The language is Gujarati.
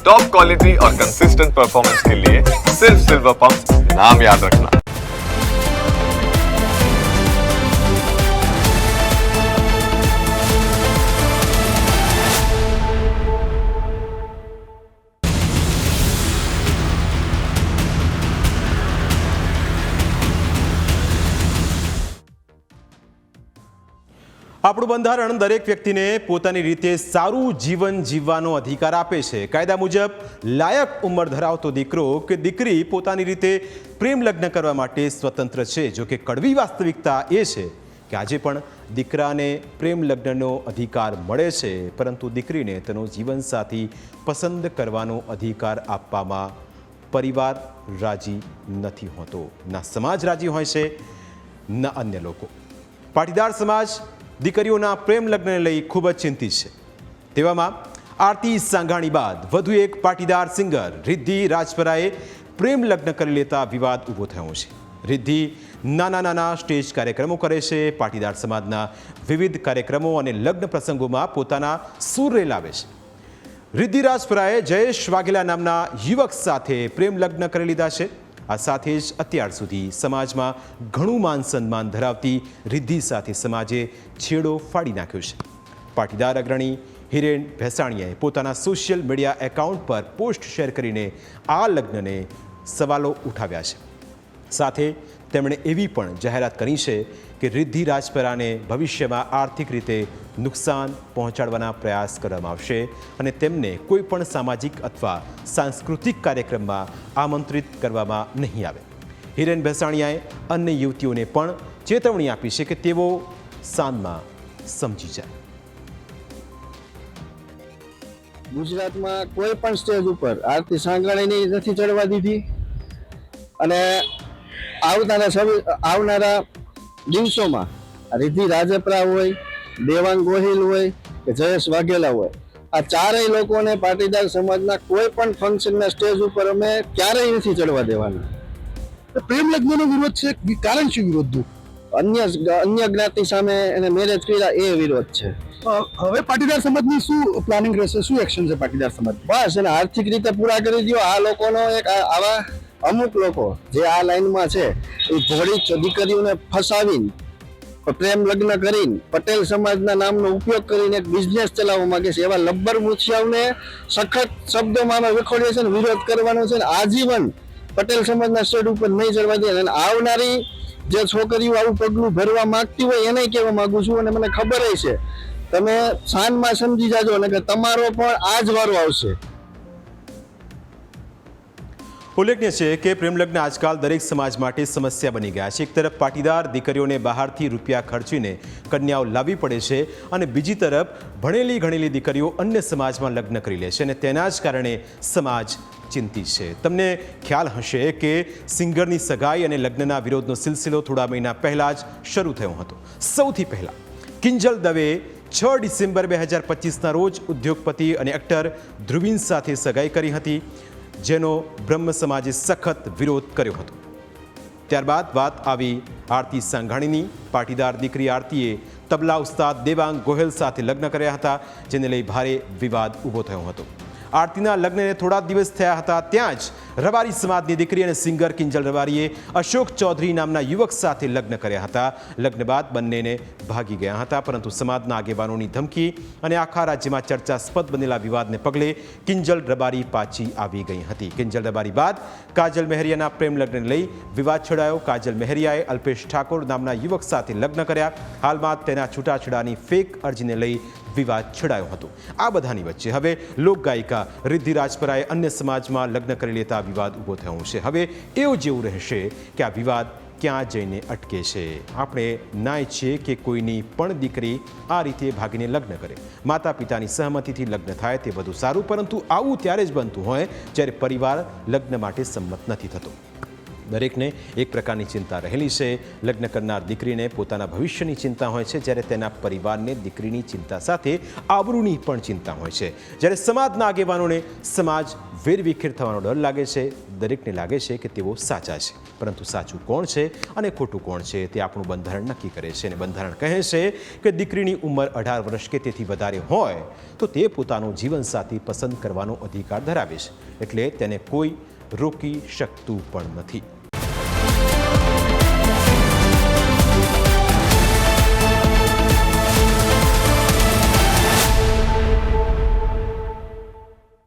टॉप क्वालिटी और कंसिस्टेंट परफॉर्मेंस के लिए सिर्फ सिल्वर पंप नाम याद रखना। આપણું બંધારણ દરેક વ્યક્તિને પોતાની રીતે સારું જીવન જીવવાનો અધિકાર આપે છે। કાયદા મુજબ લાયક ઉંમર ધરાવતો દીકરો કે દીકરી પોતાની રીતે પ્રેમ લગ્ન કરવા માટે સ્વતંત્ર છે। જો કે કડવી વાસ્તવિકતા એ છે કે આજે પણ દીકરાને પ્રેમ લગ્નનો અધિકાર મળે છે, પરંતુ દીકરીને તેનો જીવનસાથી પસંદ કરવાનો અધિકાર આપવામાં પરિવાર રાજી નથી હોતો। ના સમાજ રાજી હોય છે, ના અન્ય લોકો। પાટીદાર સમાજ દીકરીઓના પ્રેમ લગ્નને લઈ ખૂબ જ ચિંતિત છે। તેવામાં આરતી સાંઘાણી બાદ વધુ એક પાટીદાર સિંગર રિદ્ધિ રાજપરાએ પ્રેમ લગ્ન કરી લેતા વિવાદ ઊભો થયો છે। રિદ્ધિ નાના સ્ટેજ કાર્યક્રમો કરે છે, પાટીદાર સમાજના વિવિધ કાર્યક્રમો અને લગ્ન પ્રસંગોમાં પોતાના સૂર રેલાવે છે। રિદ્ધિ રાજપરાએ જયેશ વાઘેલા નામના યુવક સાથે પ્રેમ લગ્ન કરી લીધા છે। આ સાથે જ અત્યાર સુધી સમાજમાં ઘણું માન સન્માન ધરાવતી રિદ્ધિ સાથે સમાજે છેડો ફાડી નાખ્યો છે। પાટીદાર અગ્રણી હિરેન ભેસાણીયાએ પોતાના સોશિયલ મીડિયા એકાઉન્ટ પર પોસ્ટ શેર કરીને આ લગ્નને સવાલો ઉઠાવ્યા છે। સાથે તેમણે એવી પણ જાહેરાત કરી છે કે રિદ્ધિ રાજપરાને ભવિષ્યમાં આર્થિક રીતે નુકસાન પહોંચાડવાના પ્રયાસ કરવામાં આવશે અને તેમને કોઈ પણ સામાજિક અથવા સાંસ્કૃતિક કાર્યક્રમમાં આમંત્રિત કરવામાં નહીં આવે। હિરેન ભેસાણીયાએ અન્ય યુવતીઓને પણ ચેતવણી આપી છે કે તેઓ સાંજમાં સમજી જાય। ગુજરાતમાં કોઈ પણ સ્ટેજ ઉપર આરતી સાંઘાણીની નથી ચડવા દીધી અને આવનારા દિવસોમાં રિદ્ધિ રાજપરા હોય, દેવાંગ ગોહિલ હોય કે જયેશ વાઘેલા હોય, આ ચારેય લોકોને પાટીદાર સમાજના કોઈ પણ ફંક્શનના સ્ટેજ ઉપર અમે ક્યારેય નથી ચડવા દેવાના। પ્રેમ લગ્નનો વિરોધ છે, કારણ શું વિરોધનું? અન્ય જ્ઞાતિ સામે એને મેરેજ કર્યા એ વિરોધ છે। હવે પાટીદાર સમાજની શું પ્લાનિંગ રહેશે, શું એક્શન છે પાટીદાર સમાજ? બસ એને આર્થિક રીતે પૂરા કરી દો। આ લોકોનો એક આવા અમુક લોકો જે આ લાઈનમાં છે એ ભોળી દીકરીઓને ફસાવીને પ્રેમ લગ્ન કરીને પટેલ સમાજના નામનો ઉપયોગ કરીને એક બિઝનેસ ચલાવવા માંગે છે। એવા લબ્બર મૂછિયાઓને સખત શબ્દોમાં અમે વિખોડીએ છે ને વિરોધ કરવાનો છે ને આજીવન પટેલ સમાજના સ્ટેજ ઉપર નહીં ચડવા દે। અને આવનારી જે છોકરીઓ આવું પગલું ભરવા માંગતી હોય એને કહેવા માંગુ છું, અને મને ખબર છે તમે સાંજમાં સમજી જાજો અને કે તમારો પણ આ જ વારો આવશે। ઉલ્લેખનીય છે કે પ્રેમ લગ્ન આજકાલ દરેક સમાજ માટે સમસ્યા બની ગયા છે। એક તરફ પાટીદાર દીકરીઓને બહારથી રૂપિયા ખર્ચીને કન્યાઓ લાવવી પડે છે અને બીજી તરફ ભણેલી ગણેલી દીકરીઓ અન્ય સમાજમાં લગ્ન કરી લે છે અને તેના જ કારણે સમાજ ચિંતિત છે। તમને ખ્યાલ હશે કે સિંગરની સગાઈ અને લગ્નના વિરોધનો સિલસિલો થોડા મહિના પહેલાં જ શરૂ થયો હતો। સૌથી પહેલાં કિંજલ દવે 6 ડિસેમ્બર 2025ના રોજ ઉદ્યોગપતિ અને એક્ટર ધ્રુવીન સાથે સગાઈ કરી હતી, જેનો બ્રહ્મ સમાજે સખત વિરોધ કર્યો હતો। ત્યારબાદ વાત આવી આરતી સાંઘાણીની। પાટીદાર દીકરી આરતીએ તબલા ઉસ્તાદ દેવાંગ ગોહિલ સાથે લગ્ન કર્યા હતા, જેને લઈ ભારે વિવાદ ઊભો થયો હતો। આરતીના લગ્નને થોડા દિવસ થયા હતા ત્યાં જ રબારી સમાજની દીકરી અને સિંગર કિંજલ રબારીએ અશોક ચૌધરી નામના યુવક સાથે લગ્ન કર્યા હતા। લગ્ન બાદ બંનેને ભાગી ગયા હતા, પરંતુ સમાજના આગેવાનોની ધમકી અને આખા રાજ્યમાં ચર્ચાસ્પદ બનેલા વિવાદને પગલે કિંજલ રબારી પાછી આવી ગઈ હતી। કિંજલ રબારી બાદ કાજલ મહેરિયાના પ્રેમ લગ્નને લઈ વિવાદ છેડાયો। કાજલ મહેરિયાએ અલ્પેશ ઠાકોર નામના યુવક સાથે લગ્ન કર્યા। હાલમાં તેના છૂટાછેડાની ફેક અરજીને લઈ વિવાદ છેડાયો હતો। આ બધાની વચ્ચે હવે લોકગાયિકા રિદ્ધિ રાજપરાએ અન્ય સમાજમાં લગ્ન કરી લેતા વિવાદ ઊભો થયો છે। હવે એવું જેવું રહેશે કે આ વિવાદ ક્યાં જઈને અટકે છે। આપણે ના ઈચ્છીએ કે કોઈની પણ દીકરી આ રીતે ભાગીને લગ્ન કરે। માતા પિતાની સહમતિથી લગ્ન થાય તે વધુ સારું, પરંતુ આવું ત્યારે જ બનતું હોય જ્યારે પરિવાર લગ્ન માટે સંમત નથી થતો। દરેકને એક પ્રકારની ચિંતા રહેલી છે. લગ્ન કરનાર દીકરીને પોતાના ભવિષ્યની ચિંતા હોય છે, જ્યારે તેના પરિવારને દીકરીની ચિંતા સાથે આબરૂની પણ ચિંતા હોય છે. જ્યારે સમાજના આગેવાનોને સમાજ વેરવિખેર થવાનો ડર લાગે છે. દરેકને લાગે છે કે તેઓ સાચા છે, પરંતુ સાચું કોણ છે અને ખોટું કોણ છે તે આપણું બંધારણ નક્કી કરે છે. અને બંધારણ કહે છે કે દીકરીની ઉંમર 18 વર્ષ કે તેથી વધારે હોય તો તે પોતાનો જીવનસાથી પસંદ કરવાનો અધિકાર ધરાવે છે. એટલે તેને કોઈ રોકી શકતું પણ નથી.